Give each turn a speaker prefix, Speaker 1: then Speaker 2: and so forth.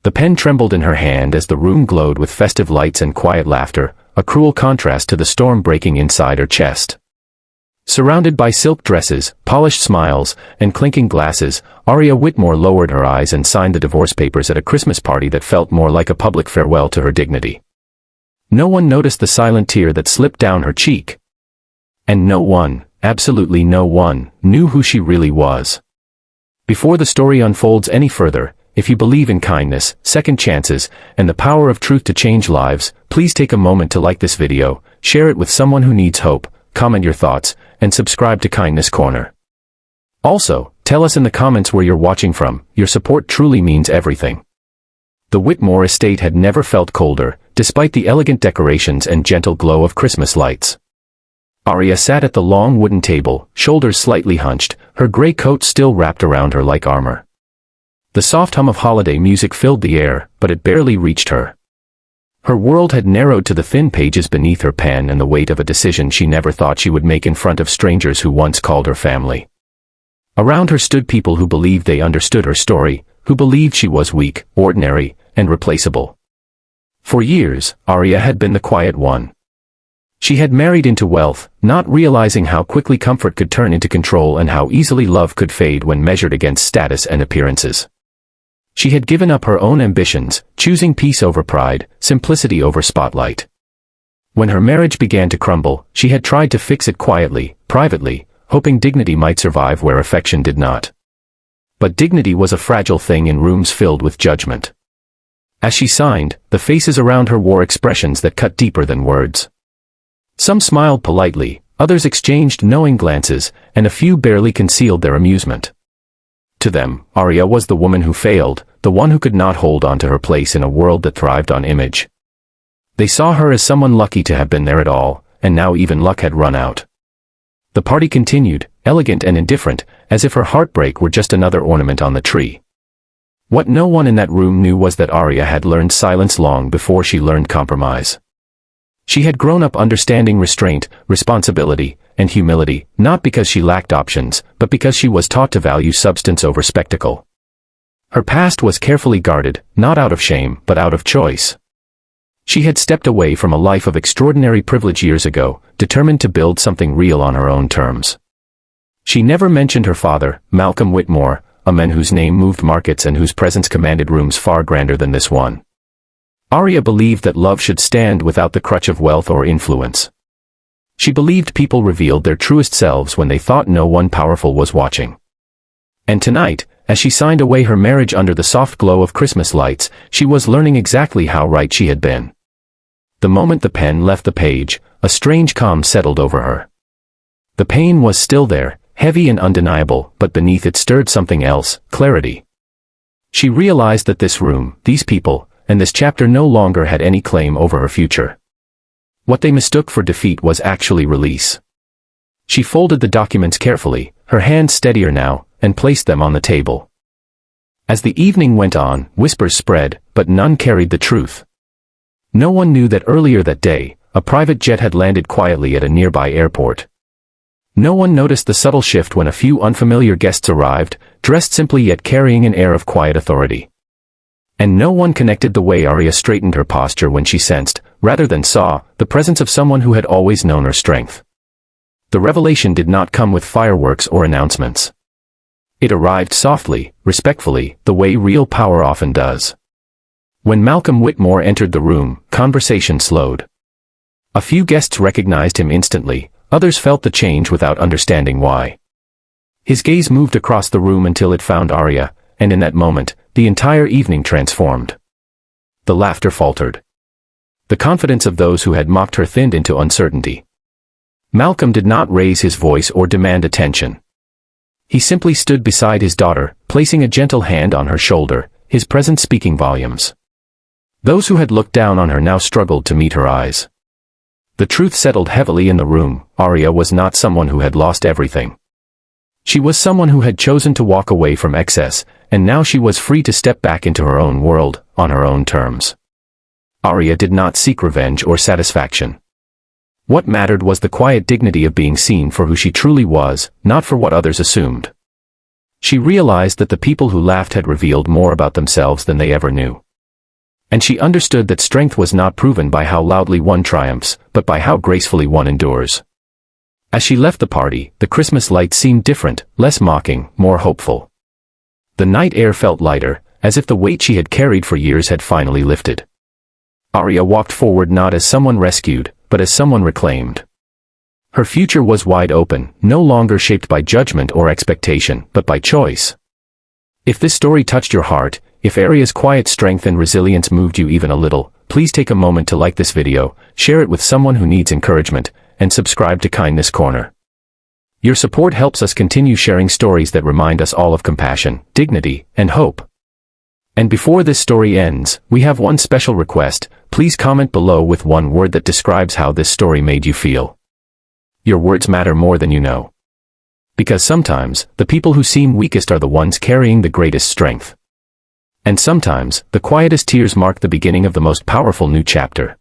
Speaker 1: The pen trembled in her hand as the room glowed with festive lights and quiet laughter, a cruel contrast to the storm breaking inside her chest. Surrounded by silk dresses, polished smiles, and clinking glasses, Aria Whitmore lowered her eyes and signed the divorce papers at a Christmas party that felt more like a public farewell to her dignity. No one noticed the silent tear that slipped down her cheek. And no one, absolutely no one, knew who she really was. Before the story unfolds any further, if you believe in kindness, second chances, and the power of truth to change lives, please take a moment to like this video, share it with someone who needs hope, comment your thoughts, and subscribe to Kindness Corner. Also, tell us in the comments where you're watching from. Your support truly means everything. The Whitmore estate had never felt colder, despite the elegant decorations and gentle glow of Christmas lights. Aria sat at the long wooden table, shoulders slightly hunched, her gray coat still wrapped around her like armor. The soft hum of holiday music filled the air, but it barely reached her. Her world had narrowed to the thin pages beneath her pen and the weight of a decision she never thought she would make in front of strangers who once called her family. Around her stood people who believed they understood her story, who believed she was weak, ordinary, and replaceable. For years, Aria had been the quiet one. She had married into wealth, not realizing how quickly comfort could turn into control and how easily love could fade when measured against status and appearances. She had given up her own ambitions, choosing peace over pride, simplicity over spotlight. When her marriage began to crumble, she had tried to fix it quietly, privately, hoping dignity might survive where affection did not. But dignity was a fragile thing in rooms filled with judgment. As she signed, the faces around her wore expressions that cut deeper than words. Some smiled politely, others exchanged knowing glances, and a few barely concealed their amusement. To them, Aria was the woman who failed, the one who could not hold on to her place in a world that thrived on image. They saw her as someone lucky to have been there at all, and now even luck had run out. The party continued, elegant and indifferent, as if her heartbreak were just another ornament on the tree. What no one in that room knew was that Aria had learned silence long before she learned compromise. She had grown up understanding restraint, responsibility, and humility, not because she lacked options, but because she was taught to value substance over spectacle. Her past was carefully guarded, not out of shame, but out of choice. She had stepped away from a life of extraordinary privilege years ago, determined to build something real on her own terms. She never mentioned her father, Malcolm Whitmore, a man whose name moved markets and whose presence commanded rooms far grander than this one. Aria believed that love should stand without the crutch of wealth or influence. She believed people revealed their truest selves when they thought no one powerful was watching. And tonight, as she signed away her marriage under the soft glow of Christmas lights, she was learning exactly how right she had been. The moment the pen left the page, a strange calm settled over her. The pain was still there, heavy and undeniable, but beneath it stirred something else, clarity. She realized that this room, these people, and this chapter no longer had any claim over her future. What they mistook for defeat was actually release. She folded the documents carefully, her hands steadier now, and placed them on the table. As the evening went on, whispers spread, but none carried the truth. No one knew that earlier that day, a private jet had landed quietly at a nearby airport. No one noticed the subtle shift when a few unfamiliar guests arrived, dressed simply yet carrying an air of quiet authority. And no one connected the way Aria straightened her posture when she sensed, rather than saw, the presence of someone who had always known her strength. The revelation did not come with fireworks or announcements. It arrived softly, respectfully, the way real power often does. When Malcolm Whitmore entered the room, conversation slowed. A few guests recognized him instantly, others felt the change without understanding why. His gaze moved across the room until it found Aria, and in that moment, the entire evening transformed. The laughter faltered. The confidence of those who had mocked her thinned into uncertainty. Malcolm did not raise his voice or demand attention. He simply stood beside his daughter, placing a gentle hand on her shoulder, his presence speaking volumes. Those who had looked down on her now struggled to meet her eyes. The truth settled heavily in the room. Aria was not someone who had lost everything. She was someone who had chosen to walk away from excess, and now she was free to step back into her own world, on her own terms. Aria did not seek revenge or satisfaction. What mattered was the quiet dignity of being seen for who she truly was, not for what others assumed. She realized that the people who laughed had revealed more about themselves than they ever knew. And she understood that strength was not proven by how loudly one triumphs, but by how gracefully one endures. As she left the party, the Christmas lights seemed different, less mocking, more hopeful. The night air felt lighter, as if the weight she had carried for years had finally lifted. Arya walked forward not as someone rescued, but as someone reclaimed. Her future was wide open, no longer shaped by judgment or expectation, but by choice. If this story touched your heart, if Arya's quiet strength and resilience moved you even a little, please take a moment to like this video, share it with someone who needs encouragement, and subscribe to Kindness Corner. Your support helps us continue sharing stories that remind us all of compassion, dignity, and hope. And before this story ends, we have one special request. Please comment below with one word that describes how this story made you feel. Your words matter more than you know. Because sometimes, the people who seem weakest are the ones carrying the greatest strength. And sometimes, the quietest tears mark the beginning of the most powerful new chapter.